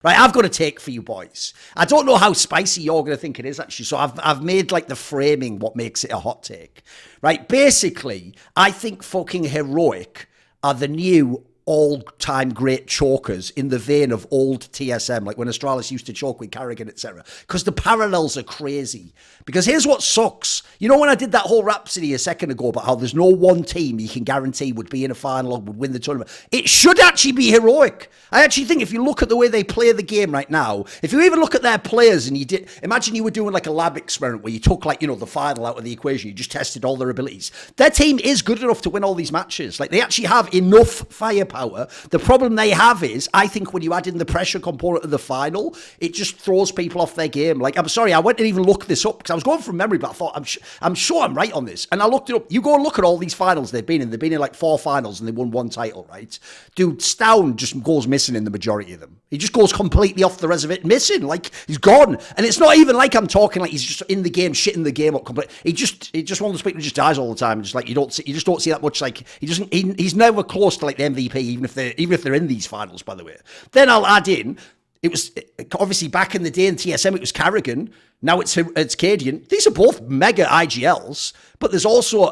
Right, I've got a take for you boys. I don't know how spicy you're going to think it is, actually. So I've made like the framing what makes it a hot take. Right, basically, I think fucking Heroic are the new all-time great chokers in the vein of old TSM, like when Astralis used to choke with Carrigan, etc. Because the parallels are crazy. Because here's what sucks. You know when I did that whole rhapsody a second ago about how there's no one team you can guarantee would be in a final or would win the tournament? It should actually be Heroic. I actually think if you look at the way they play the game right now, if you even look at their players and imagine you were doing like a lab experiment where you took like, the final out of the equation, you just tested all their abilities. Their team is good enough to win all these matches. Like they actually have enough firepower. The problem they have is, I think when you add in the pressure component of the final, it just throws people off their game. Like, I'm sorry, I went and even look this up because I was going from memory, but I thought, I'm sure I'm right on this. And I looked it up. You go and look at all these finals they've been in. They've been in like 4 finals and they won 1 title, right? Dude, Stown just goes missing in the majority of them. He just goes completely off the rest of it, missing. Like, he's gone. And it's not even like I'm talking like he's just in the game, shitting the game up completely. He just one of those people who just dies all the time. Just like, you just don't see that much. Like, he's never close to like the MVP, even if they're in these finals, by the way. Then I'll add in, it was obviously back in the day in TSM, it was Carrigan. Now it's Cadian. These are both mega IGLs, but there's also,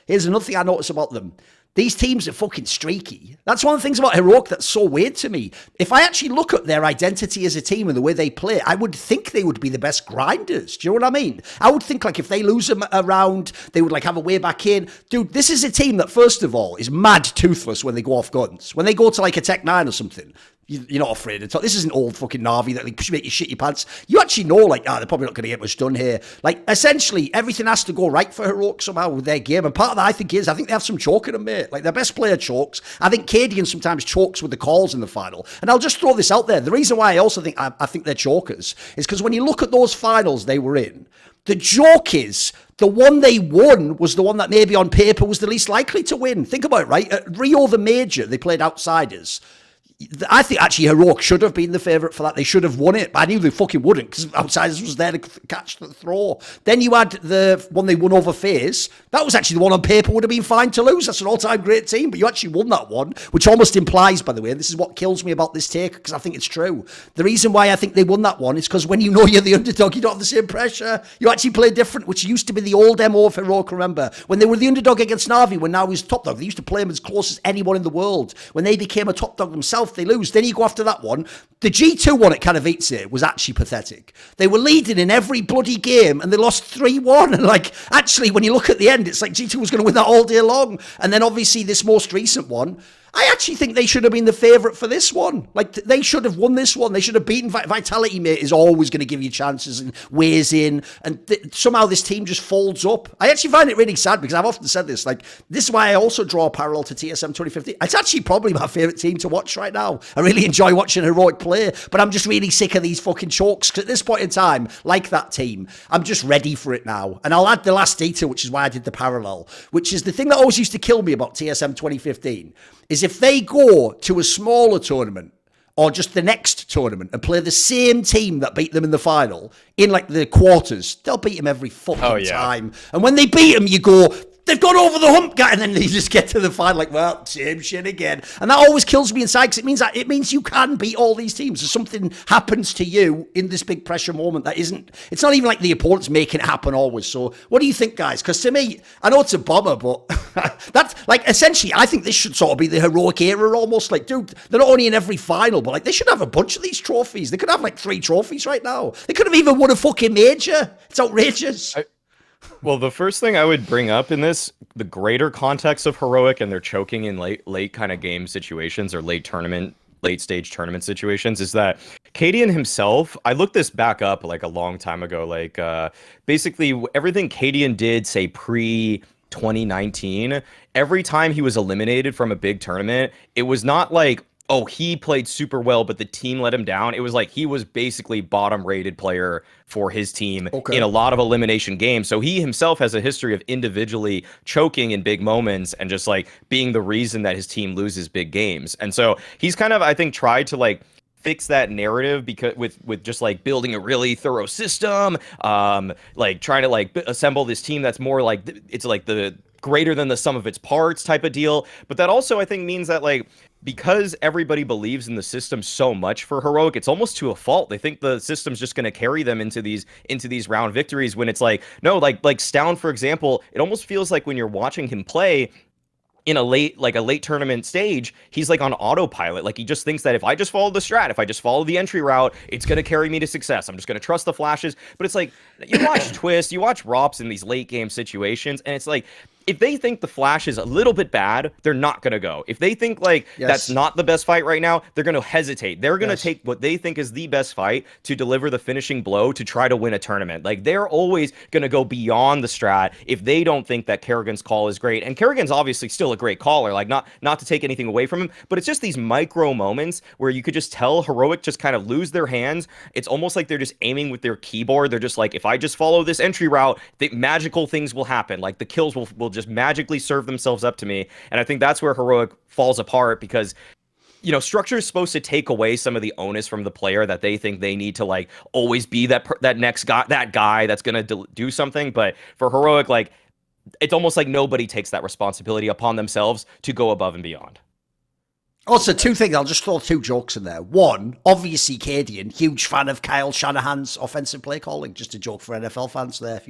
here's another thing I notice about them. These teams are fucking streaky. That's one of the things about Heroic that's so weird to me. If I actually look at their identity as a team and the way they play, I would think they would be the best grinders. Do you know what I mean? I would think like if they lose a round, they would like have a way back in. Dude, this is a team that first of all is mad toothless when they go off guns. When they go to like a Tech 9 or something, you're not afraid of it. This isn't old fucking Navi that like make you shit your pants. You actually know like, they're probably not going to get much done here. Like essentially everything has to go right for Heroic somehow with their game. And part of that I think they have some choke in them, mate. Like their best player chokes. I think Cadian sometimes chokes with the calls in the final. And I'll just throw this out there. The reason why I also think I think they're chokers is because when you look at those finals they were in, the joke is the one they won was the one that maybe on paper was the least likely to win. Think about it, right? At Rio the Major, they played outsiders. I think actually Heroic should have been the favourite for that. They should have won it, but I knew they fucking wouldn't because Outsiders was there to catch the throw. Then you had the one they won over FaZe. That was actually the one on paper would have been fine to lose. That's an all-time great team, but you actually won that one, which almost implies, by the way, and this is what kills me about this take because I think it's true. The reason why I think they won that one is because when you know you're the underdog, you don't have the same pressure. You actually play different, which used to be the old MO of Heroic, remember? When they were the underdog against Na'Vi, when now he's top dog, they used to play him as close as anyone in the world. When they became a top dog themselves, they lose. Then you go after that one. The G2 one at Katowice was actually pathetic. They were leading in every bloody game and they lost 3-1. And like, actually, when you look at the end, it's like G2 was going to win that all day long. And then obviously this most recent one, I actually think they should have been the favourite for this one. Like, they should have won this one. They should have beaten Vitality, mate, is always going to give you chances and weighs in. And somehow this team just folds up. I actually find it really sad because I've often said this. Like, this is why I also draw a parallel to TSM 2015. It's actually probably my favourite team to watch right now. I really enjoy watching Heroic play, but I'm just really sick of these fucking chokes. Because at this point in time, like that team, I'm just ready for it now. And I'll add the last detail, which is why I did the parallel, which is the thing that always used to kill me about TSM 2015. Is if they go to a smaller tournament or just the next tournament and play the same team that beat them in the final in like the quarters, they'll beat them every fucking time. And when they beat them, you go, they've gone over the hump, guy, and then they just get to the final like, well, same shit again. And that always kills me inside because it means you can beat all these teams. If something happens to you in this big pressure moment that isn't, it's not even like the opponent's making it happen always. So what do you think, guys? Because to me, I know it's a bomber, but that's like essentially, I think this should sort of be the Heroic era almost. Like, dude, they're not only in every final, but like they should have a bunch of these trophies. They could have like 3 trophies right now. They could have even won a fucking major. It's outrageous. Well, the first thing I would bring up in this, the greater context of Heroic and their choking in late kind of game situations or late stage tournament situations is that Cadian himself, I looked this back up like a long time ago, like basically everything Cadian did, say pre 2019, every time he was eliminated from a big tournament, it was not like, oh, he played super well, but the team let him down. It was like he was basically bottom-rated player for his team in a lot of elimination games. So he himself has a history of individually choking in big moments and just like being the reason that his team loses big games. And so he's kind of, I think, tried to like fix that narrative because with just like building a really thorough system, like trying to like assemble this team that's more like it's like the greater than the sum of its parts type of deal. But that also I think means that like because everybody believes in the system so much for Heroic, it's almost to a fault. They think the system's just going to carry them into these round victories, when it's like, no, like Stound, for example, it almost feels like when you're watching him play in a late tournament stage, he's like on autopilot. Like, he just thinks that if I just follow the strat, if I just follow the entry route, it's going to carry me to success. I'm just going to trust the flashes. But it's like, you watch Twist, you watch Rops in these late game situations, and it's like, if they think the flash is a little bit bad, they're not going to go. If they think like that's not the best fight right now, they're going to hesitate. They're going to take what they think is the best fight to deliver the finishing blow to try to win a tournament. Like, they're always going to go beyond the strat if they don't think that Kerrigan's call is great. And Kerrigan's obviously still a great caller, like not to take anything away from him, but it's just these micro moments where you could just tell Heroic just kind of lose their hands. It's almost like they're just aiming with their keyboard. They're just like, if I just follow this entry route, the magical things will happen. Like, the kills will just magically serve themselves up to me. And I think that's where Heroic falls apart, because structure is supposed to take away some of the onus from the player that they think they need to like always be that next guy, that guy that's going to do something. But for Heroic, like, it's almost like nobody takes that responsibility upon themselves to go above and beyond. Also, two things. I'll just throw two jokes in there. One, obviously, Cadian, huge fan of Kyle Shanahan's offensive play calling. Just a joke for NFL fans there, if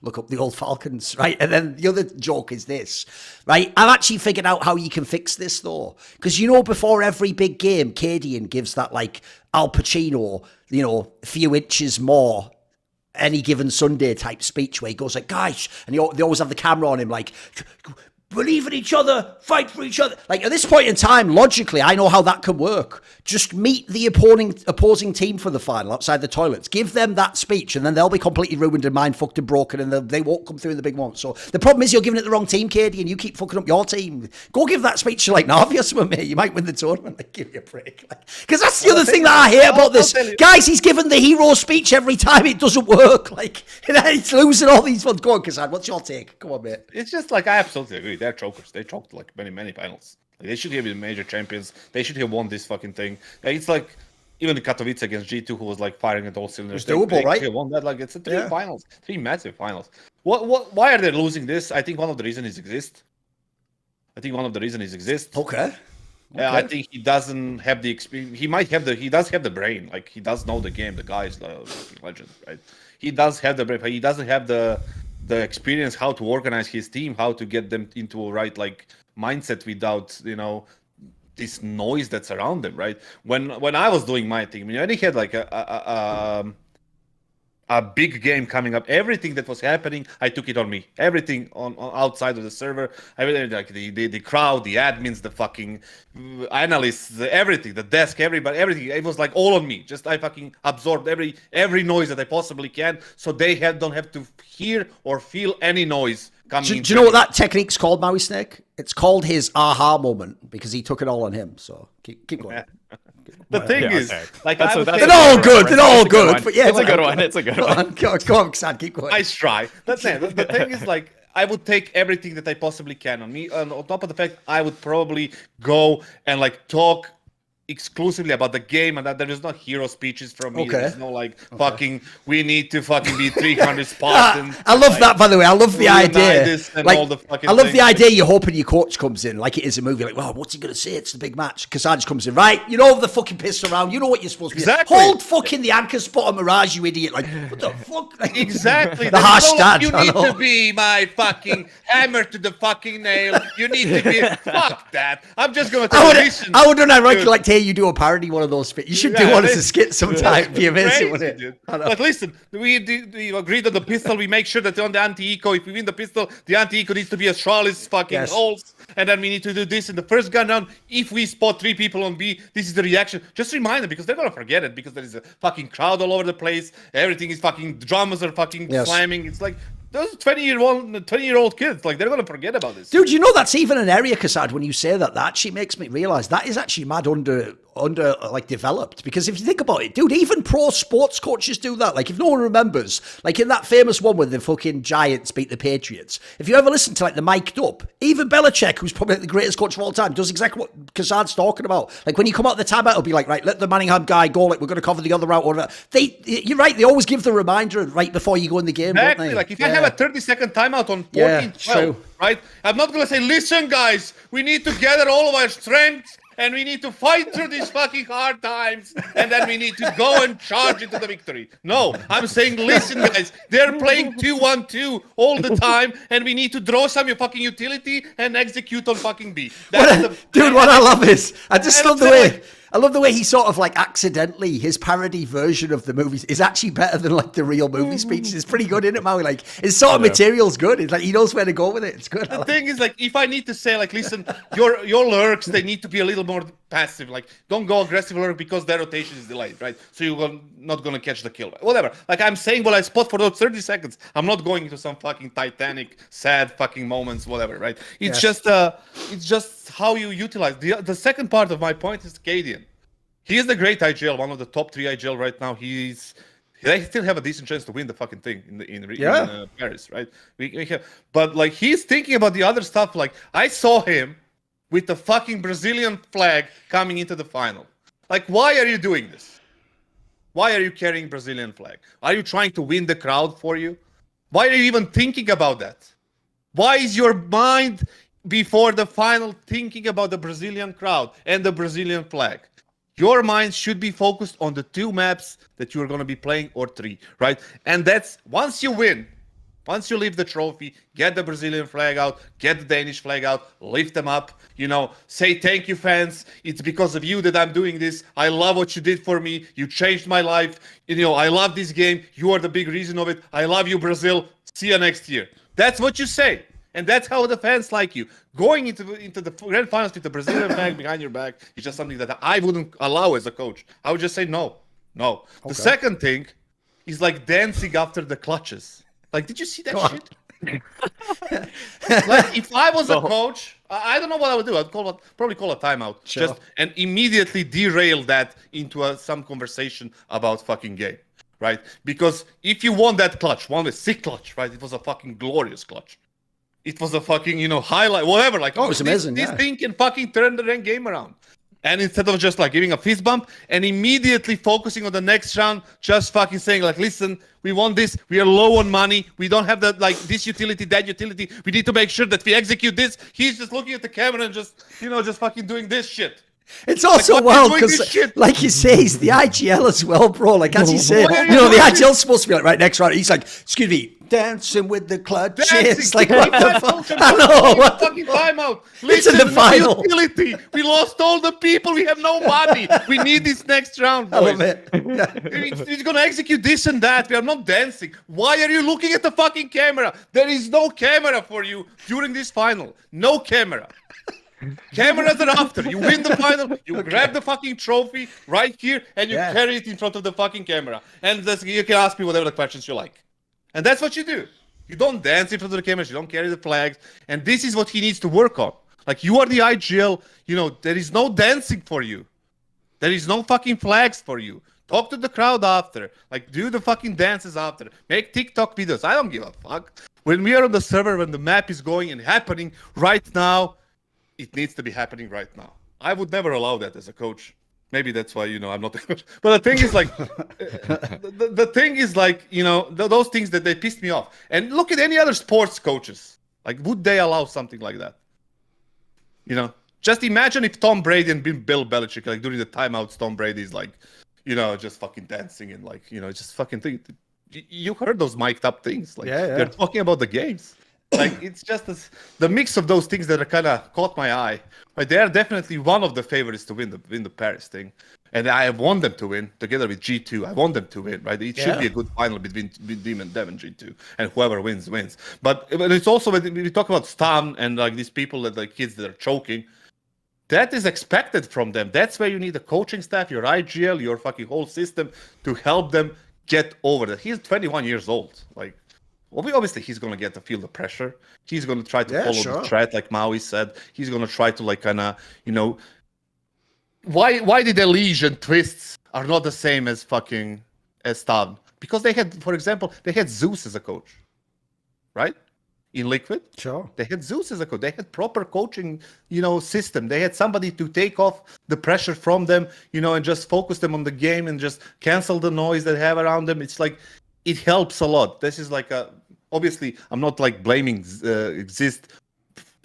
look up the old Falcons, right? And then the other joke is this, right? I've actually figured out how you can fix this, though. Because, before every big game, Cadian gives that, like, Al Pacino, a few inches more any given Sunday type speech where he goes like, guys, and they always have the camera on him, like, believe in each other, fight for each other. Like, at this point in time, logically, I know how that can work. Just meet the opposing team for the final outside the toilets. Give them that speech, and then they'll be completely ruined and mind-fucked and broken, and they won't come through in the big moment. So the problem is you're giving it the wrong team, Katie, and you keep fucking up your team. Go give that speech to, like, Navi or something, mate. You might win the tournament. Like, give me a break. Because that's the other thing that I hate about this. Guys, he's given the hero speech every time. It doesn't work. Like, he's losing all these ones. Go on, Kazan. What's your take? Come on, mate. It's just like, I absolutely agree. They're chokers. They choked like many finals. Like, they should have been major champions. They should have won this fucking thing. It's like even the Katowice against G2, who was like firing at all cylinders. It's doable, right? They won that. Like, it's three massive finals. Why are they losing this? I think one of the reasons is exist. Okay. I think he doesn't have the experience. He does have the brain. Like, he does know the game. The guy is the legend, right? He does have the brain, but he doesn't have the experience how to organize his team, how to get them into a right like mindset without this noise that's around them, right? When I was doing my team, when he had like a big game coming up, everything that was happening, I took it on me. Everything on outside of the server, everything, like the crowd, the admins, the fucking analysts, everything, the desk, everybody, everything. It was like all on me. Just I fucking absorbed every noise that I possibly can, so they don't have to hear or feel any noise coming. Do you know what that technique's called, Maui Snake? It's called his aha moment, because he took it all on him. So keep going. The thing is, like, they're all good. They're all good. But yeah, it's a good one. It's a good one. Go on, Sam, keep going. Nice try. That's it. The thing is, like, I would take everything that I possibly can on me. And on top of the fact, I would probably go and like talk exclusively about the game, and that there is no hero speeches from me. There's no like fucking we need to fucking be 300 spots. And I love that, by the way. I love the idea. Like, I love the idea you're hoping your coach comes in like it is a movie. Like, well, what's he gonna say? It's the big match. Kassan just comes in, right? You know the fucking piss around. You know what you're supposed to be. Exactly. Hold fucking the anchor spot on Mirage, you idiot. Like, what the fuck? Like, exactly. The harsh stance. You need to be my fucking hammer to the fucking nail. You need to be. Fuck that. I'm just gonna tell you. I would unironically like to hear you do a parody one of those. You should do one as a skit sometime. It'd be amazing, wouldn't it? But listen, we agreed on the pistol. We make sure that on the anti-eco, if we win the pistol, the anti-eco needs to be as strong as fucking holes. And then we need to do this in the first gun round. If we spot 3 people on B, this is the reaction. Just remind them, because they're gonna forget it, because there is a fucking crowd all over the place. Everything is fucking, drummers are fucking slamming. It's like those 20-year-old kids, like, they're gonna forget about this. Dude, you know that's even an area, Kassad, when you say that actually makes me realize that is actually mad under like developed, because if you think about it, dude, even pro sports coaches do that. Like, if no one remembers, like in that famous one where the fucking Giants beat the Patriots, if you ever listen to like the mic'd up, even Belichick, who's probably the greatest coach of all time, does exactly what Kassad's talking about. Like, when you come out of the timeout, it'll be like, right, let the Manningham guy go, like, we're going to cover the other route, or whatever. You're right, they always give the reminder right before you go in the game, exactly. Don't they? Like, if I have a 30-second timeout on 14-12, right, I'm not going to say, listen, guys, we need to gather all of our strength and we need to fight through these fucking hard times, and then we need to go and charge into the victory. No, I'm saying, listen, guys, they're playing 2-1-2 all the time, and we need to draw some fucking utility and execute on fucking B. Dude, what I love is, I just love the way. I love the way he sort of like accidentally, his parody version of the movies is actually better than like the real movie speeches. It's pretty good, isn't it, Maui? Like his sort of material's good. It's like he knows where to go with it. It's good. The thing is, like, if I need to say, like, listen, your lurks, they need to be a little more passive. Like, don't go aggressive lurk because their rotation is delayed, right? So you're not gonna catch the kill. Whatever. Like I'm saying, what I spot for those 30 seconds. I'm not going into some fucking Titanic, sad fucking moments, whatever, right? It's just how you utilize. The second part of my point is Cadian. He is the great IGL, one of the top 3 IGL right now. They still have a decent chance to win the fucking thing in Paris, right? We have, but like he's thinking about the other stuff. Like I saw him with the fucking Brazilian flag coming into the final. Like, why are you doing this? Why are you carrying Brazilian flag? Are you trying to win the crowd for you? Why are you even thinking about that? Why is your mind before the final thinking about the Brazilian crowd and the Brazilian flag? Your mind should be focused on the 2 maps that you're going to be playing, or 3, right? And that's once you win, once you leave the trophy, get the Brazilian flag out, get the Danish flag out, lift them up, say thank you, fans. It's because of you that I'm doing this. I love what you did for me. You changed my life. I love this game. You are the big reason of it. I love you, Brazil. See you next year. That's what you say. And that's how the fans like you. Going into the grand finals with the Brazilian flag behind your back is just something that I wouldn't allow as a coach. I would just say no. Okay. The second thing is like dancing after the clutches. Like, did you see that shit? Like, if I was a coach, I don't know what I would do. I'd probably call a timeout. Sure. And immediately derail that into some conversation about fucking game. Right? Because if you won that clutch, won a sick clutch, right? It was a fucking glorious clutch. It was a fucking, highlight, whatever. Like, it was amazing. This thing can fucking turn the game around. And instead of just like giving a fist bump and immediately focusing on the next round, just fucking saying like, listen, we want this. We are low on money. We don't have this utility, that utility. We need to make sure that we execute this. He's just looking at the camera and just fucking doing this shit. It's also wild because, like you say, he's the IGL as well, bro. Like, as you said, the IGL's supposed to be like, right, next round. He's like, excuse me, dancing with the clutches. Like, what the fuck? I know. What fucking timeout. It's in the final. Utility. We lost all the people. We have no money. We need this next round, boys. I love it. He's going to execute this and that. We are not dancing. Why are you looking at the fucking camera? There is no camera for you during this final. No camera. Cameras are after. You win the final, you grab the fucking trophy right here, and you carry it in front of the fucking camera. And you can ask me whatever the questions you like. And that's what you do. You don't dance in front of the cameras, you don't carry the flags. And this is what he needs to work on. Like, you are the IGL, there is no dancing for you. There is no fucking flags for you. Talk to the crowd after. Like, do the fucking dances after. Make TikTok videos. I don't give a fuck. When we are on the server, when the map is going and happening right now, it needs to be happening right now. I would never allow that as a coach. Maybe that's why, I'm not a coach. But the thing is like, the thing is like, those things that they pissed me off. And look at any other sports coaches. Like, would they allow something like that? Just imagine if Tom Brady and Bill Belichick, like during the timeouts, Tom Brady's like, just fucking dancing and like, just fucking thing. You heard those mic'd up things. Like, they're talking about the games. Like, it's just the mix of those things that are kind of caught my eye. But they are definitely one of the favorites to win the Paris thing. And I want them to win together with G2. I want them to win, right? It should be a good final between Dev and G2. And whoever wins, wins. But it's also, when we talk about Stan and like these people, that like kids that are choking, that is expected from them. That's where you need the coaching staff, your IGL, your fucking whole system to help them get over that. He's 21 years old. Like, obviously, he's going to get to feel the pressure. He's going to try to follow the threat, like Maui said. He's going to try to, like, kind of, why did Elige and Twists are not the same as Stan? Because they had, for example, they had Zeus as a coach, right? In Liquid. Sure. They had Zeus as a coach. They had proper coaching, system. They had somebody to take off the pressure from them, and just focus them on the game and just cancel the noise that they have around them. It's like, it helps a lot. This is like obviously, I'm not like blaming Exist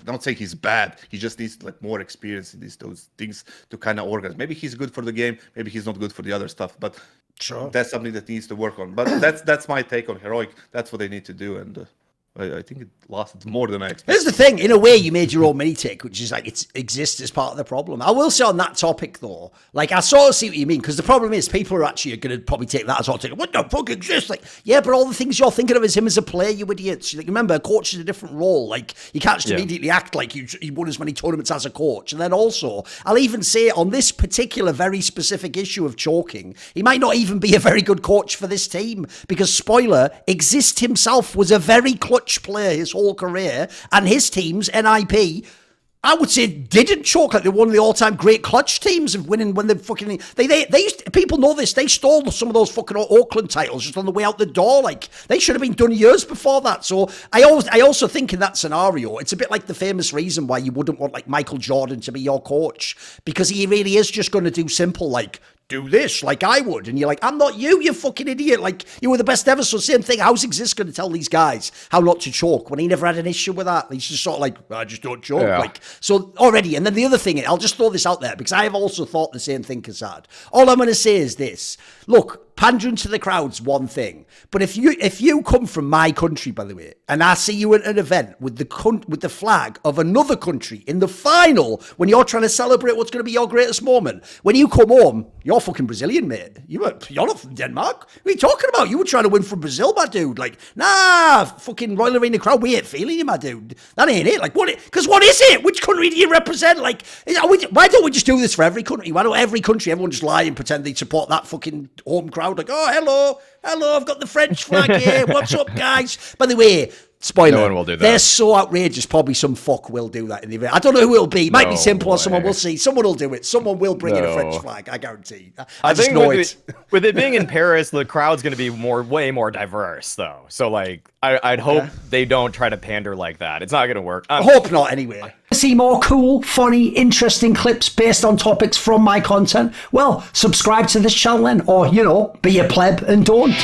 don't say he's bad. He just needs like more experience in those things to kind of organize. Maybe he's good for the game. Maybe he's not good for the other stuff. But Sure. that's something that needs to work on. But that's my take on Heroic. That's what they need to do, and I think it lasted more than I expected. Here's the thing, in a way, you made your own mini take, which is like it exists as part of the problem. I will say on that topic, though, like I sort of see what you mean, because the problem is people are actually going to probably take that as all what the fuck exists? Like, yeah, but all the things you're thinking of is him as a player, you idiots. Like, remember, a coach is a different role. Like, you can't just immediately act like you won as many tournaments as a coach. And then also, I'll even say on this particular very specific issue of choking, he might not even be a very good coach for this team, because spoiler, Exist himself was a very clutch player his whole career, and his team's NIP, I would say, didn't choke. Like, they're one of the all-time great clutch teams of winning when they fucking they used to, people know this, they stole some of those fucking Auckland titles just on the way out the door. Like, they should have been done years before that. So I also think in that scenario, it's a bit like the famous reason why you wouldn't want like Michael Jordan to be your coach, because he really is just going to do simple like, do this like I would. And you're like, I'm not you fucking idiot. Like, you were the best ever. So same thing. How's Exist going to tell these guys how not to choke when he never had an issue with that? He's just sort of like, I just don't choke. Yeah. Like, so already. And then the other thing, I'll just throw this out there because I have also thought the same thing, Kassad. All I'm going to say is this. Look, pandering to the crowd's one thing. But if you come from my country, by the way, and I see you at an event with the flag of another country in the final, when you're trying to celebrate what's going to be your greatest moment, when you come home, you're fucking Brazilian, mate. You're not from Denmark. What are you talking about? You were trying to win from Brazil, my dude. Like, nah, fucking Royal Arena crowd, we ain't feeling you, my dude. That ain't it. Like, because what is it? Which country do you represent? Like, why don't we just do this for every country? Why don't every country, everyone just lie and pretend they support that fucking home crowd? Like, oh, hello, I've got the French flag here. What's up, guys? By the way, spoiler, No one will do that. They're so outrageous, probably some fuck will do that in the event. I don't know who it'll be. It might be No simple or someone way. will see. Someone will do it. Someone will bring in a No. French flag, I guarantee. I just think know with it being in Paris, the crowd's going to be way more diverse, though. So, like, I'd hope they don't try to pander like that. It's not going to work. I hope not, anyway. See more cool, funny, interesting clips based on topics from my content? Well, subscribe to this channel then, or, be a pleb and don't.